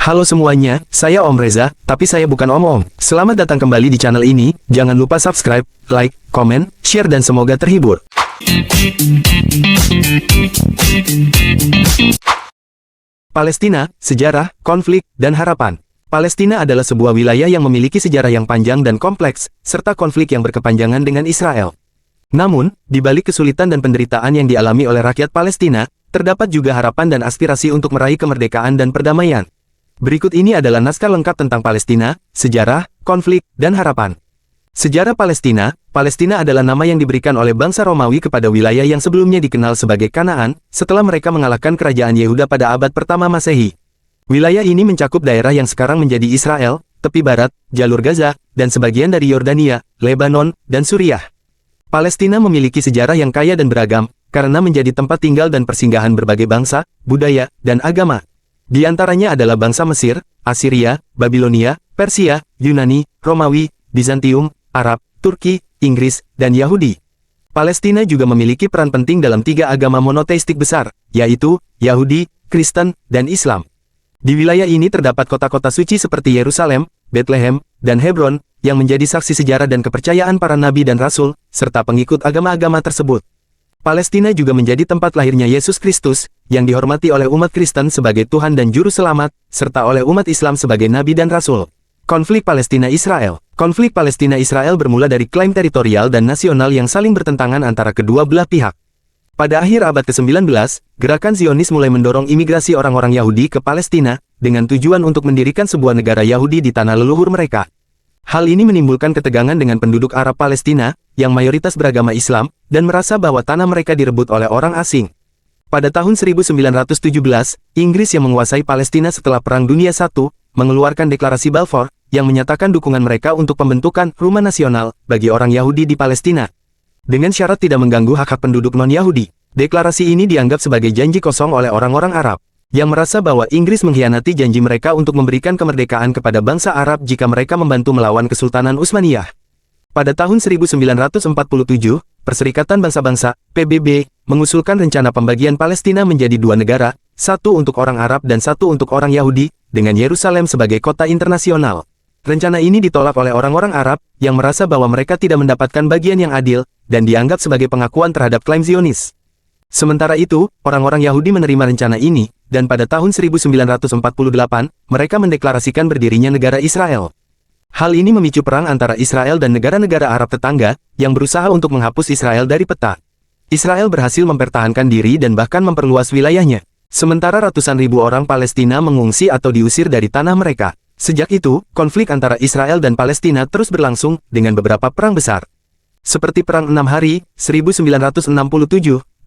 Halo semuanya, saya Om Reza, tapi saya bukan Om. Selamat datang kembali di channel ini, jangan lupa subscribe, like, komen, share dan semoga terhibur. Palestina, sejarah, konflik, dan harapan. Palestina adalah sebuah wilayah yang memiliki sejarah yang panjang dan kompleks, serta konflik yang berkepanjangan dengan Israel. Namun, di balik kesulitan dan penderitaan yang dialami oleh rakyat Palestina, terdapat juga harapan dan aspirasi untuk meraih kemerdekaan dan perdamaian. Berikut ini adalah naskah lengkap tentang Palestina, sejarah, konflik, dan harapan. Sejarah Palestina. Palestina adalah nama yang diberikan oleh bangsa Romawi kepada wilayah yang sebelumnya dikenal sebagai Kanaan, setelah mereka mengalahkan kerajaan Yehuda pada abad pertama Masehi. Wilayah ini mencakup daerah yang sekarang menjadi Israel, tepi barat, jalur Gaza, dan sebagian dari Yordania, Lebanon, dan Suriah. Palestina memiliki sejarah yang kaya dan beragam, karena menjadi tempat tinggal dan persinggahan berbagai bangsa, budaya, dan agama. Di antaranya adalah bangsa Mesir, Assyria, Babilonia, Persia, Yunani, Romawi, Bizantium, Arab, Turki, Inggris, dan Yahudi. Palestina juga memiliki peran penting dalam tiga agama monoteistik besar, yaitu Yahudi, Kristen, dan Islam. Di wilayah ini terdapat kota-kota suci seperti Yerusalem, Bethlehem, dan Hebron, yang menjadi saksi sejarah dan kepercayaan para nabi dan rasul, serta pengikut agama-agama tersebut. Palestina juga menjadi tempat lahirnya Yesus Kristus, yang dihormati oleh umat Kristen sebagai Tuhan dan Juru Selamat, serta oleh umat Islam sebagai nabi dan rasul. Konflik Palestina-Israel. Konflik Palestina-Israel bermula dari klaim teritorial dan nasional yang saling bertentangan antara kedua belah pihak. Pada akhir abad ke-19, gerakan Zionis mulai mendorong imigrasi orang-orang Yahudi ke Palestina, dengan tujuan untuk mendirikan sebuah negara Yahudi di tanah leluhur mereka. Hal ini menimbulkan ketegangan dengan penduduk Arab Palestina, yang mayoritas beragama Islam, dan merasa bahwa tanah mereka direbut oleh orang asing. Pada tahun 1917, Inggris yang menguasai Palestina setelah Perang Dunia I, mengeluarkan deklarasi Balfour, yang menyatakan dukungan mereka untuk pembentukan rumah nasional bagi orang Yahudi di Palestina. Dengan syarat tidak mengganggu hak-hak penduduk non-Yahudi. Deklarasi ini dianggap sebagai janji kosong oleh orang-orang Arab, yang merasa bahwa Inggris mengkhianati janji mereka untuk memberikan kemerdekaan kepada bangsa Arab jika mereka membantu melawan Kesultanan Utsmaniyah. Pada tahun 1947, Perserikatan Bangsa-Bangsa, PBB, mengusulkan rencana pembagian Palestina menjadi dua negara, satu untuk orang Arab dan satu untuk orang Yahudi, dengan Yerusalem sebagai kota internasional. Rencana ini ditolak oleh orang-orang Arab, yang merasa bahwa mereka tidak mendapatkan bagian yang adil, dan dianggap sebagai pengakuan terhadap klaim Zionis. Sementara itu, orang-orang Yahudi menerima rencana ini, dan pada tahun 1948, mereka mendeklarasikan berdirinya negara Israel. Hal ini memicu perang antara Israel dan negara-negara Arab tetangga, yang berusaha untuk menghapus Israel dari peta. Israel berhasil mempertahankan diri dan bahkan memperluas wilayahnya. Sementara ratusan ribu orang Palestina mengungsi atau diusir dari tanah mereka. Sejak itu, konflik antara Israel dan Palestina terus berlangsung, dengan beberapa perang besar. Seperti Perang 6 Hari, 1967,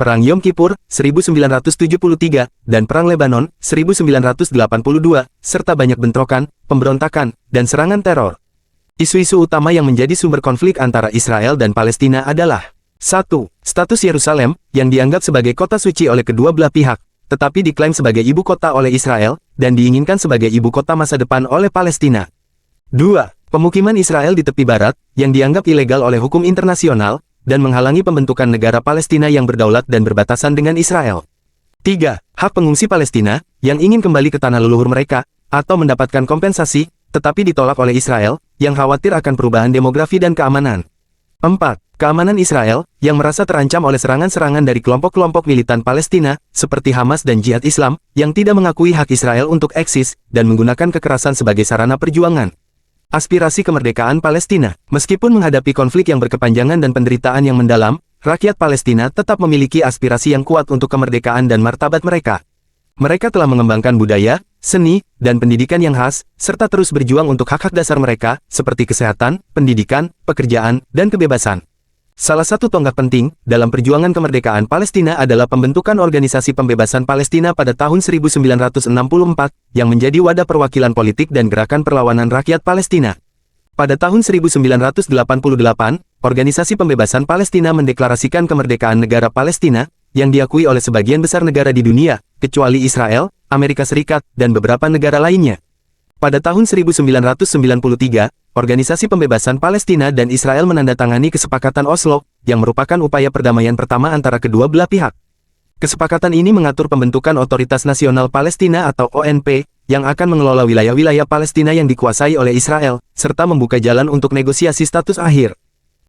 Perang Yom Kippur, 1973, dan Perang Lebanon, 1982, serta banyak bentrokan, pemberontakan, dan serangan teror. Isu-isu utama yang menjadi sumber konflik antara Israel dan Palestina adalah 1. Status Yerusalem, yang dianggap sebagai kota suci oleh kedua belah pihak, tetapi diklaim sebagai ibu kota oleh Israel, dan diinginkan sebagai ibu kota masa depan oleh Palestina. 2. Pemukiman Israel di tepi barat, yang dianggap ilegal oleh hukum internasional, dan menghalangi pembentukan negara Palestina yang berdaulat dan berbatasan dengan Israel. 3. Hak pengungsi Palestina, yang ingin kembali ke tanah leluhur mereka, atau mendapatkan kompensasi, tetapi ditolak oleh Israel, yang khawatir akan perubahan demografi dan keamanan. 4. Keamanan Israel, yang merasa terancam oleh serangan-serangan dari kelompok-kelompok militan Palestina, seperti Hamas dan Jihad Islam, yang tidak mengakui hak Israel untuk eksis, dan menggunakan kekerasan sebagai sarana perjuangan. Aspirasi kemerdekaan Palestina. Meskipun menghadapi konflik yang berkepanjangan dan penderitaan yang mendalam, rakyat Palestina tetap memiliki aspirasi yang kuat untuk kemerdekaan dan martabat mereka. Mereka telah mengembangkan budaya, seni, dan pendidikan yang khas, serta terus berjuang untuk hak-hak dasar mereka, seperti kesehatan, pendidikan, pekerjaan, dan kebebasan. Salah satu tonggak penting dalam perjuangan kemerdekaan Palestina adalah pembentukan Organisasi Pembebasan Palestina pada tahun 1964, yang menjadi wadah perwakilan politik dan gerakan perlawanan rakyat Palestina. Pada tahun 1988, Organisasi Pembebasan Palestina mendeklarasikan kemerdekaan negara Palestina, yang diakui oleh sebagian besar negara di dunia, kecuali Israel, Amerika Serikat, dan beberapa negara lainnya. Pada tahun 1993, Organisasi Pembebasan Palestina dan Israel menandatangani Kesepakatan Oslo, yang merupakan upaya perdamaian pertama antara kedua belah pihak. Kesepakatan ini mengatur pembentukan Otoritas Nasional Palestina atau ONP, yang akan mengelola wilayah-wilayah Palestina yang dikuasai oleh Israel, serta membuka jalan untuk negosiasi status akhir.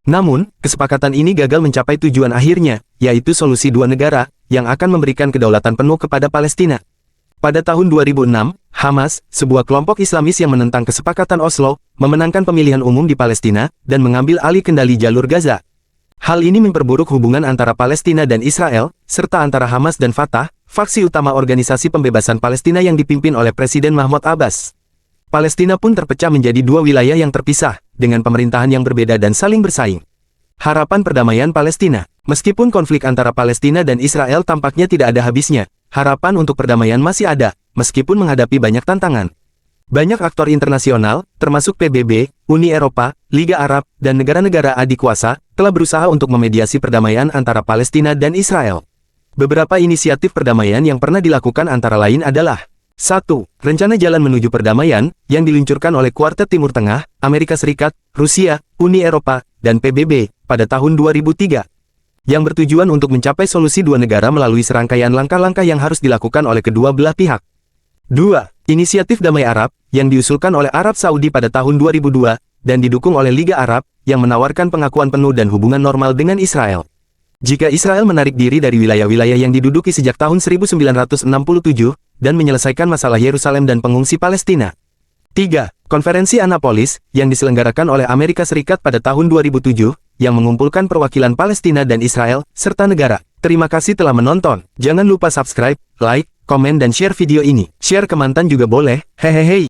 Namun, kesepakatan ini gagal mencapai tujuan akhirnya, yaitu solusi dua negara, yang akan memberikan kedaulatan penuh kepada Palestina. Pada tahun 2006, Hamas, sebuah kelompok Islamis yang menentang kesepakatan Oslo, memenangkan pemilihan umum di Palestina, dan mengambil alih kendali jalur Gaza. Hal ini memperburuk hubungan antara Palestina dan Israel, serta antara Hamas dan Fatah, faksi utama organisasi pembebasan Palestina yang dipimpin oleh Presiden Mahmud Abbas. Palestina pun terpecah menjadi dua wilayah yang terpisah, dengan pemerintahan yang berbeda dan saling bersaing. Harapan perdamaian Palestina. Meskipun konflik antara Palestina dan Israel tampaknya tidak ada habisnya, harapan untuk perdamaian masih ada, meskipun menghadapi banyak tantangan. Banyak aktor internasional, termasuk PBB, Uni Eropa, Liga Arab, dan negara-negara adik kuasa, telah berusaha untuk memediasi perdamaian antara Palestina dan Israel. Beberapa inisiatif perdamaian yang pernah dilakukan antara lain adalah 1. Rencana Jalan Menuju Perdamaian, yang diluncurkan oleh Kuartet Timur Tengah, Amerika Serikat, Rusia, Uni Eropa, dan PBB, pada tahun 2003. Yang bertujuan untuk mencapai solusi dua negara melalui serangkaian langkah-langkah yang harus dilakukan oleh kedua belah pihak. 2. Inisiatif Damai Arab, yang diusulkan oleh Arab Saudi pada tahun 2002, dan didukung oleh Liga Arab, yang menawarkan pengakuan penuh dan hubungan normal dengan Israel. Jika Israel menarik diri dari wilayah-wilayah yang diduduki sejak tahun 1967, dan menyelesaikan masalah Yerusalem dan pengungsi Palestina. 3. Konferensi Annapolis, yang diselenggarakan oleh Amerika Serikat pada tahun 2007, yang mengumpulkan perwakilan Palestina dan Israel, serta negara. Terima kasih telah menonton. Jangan lupa subscribe, like, komen dan share video ini. Share ke mantan juga boleh, hehehe.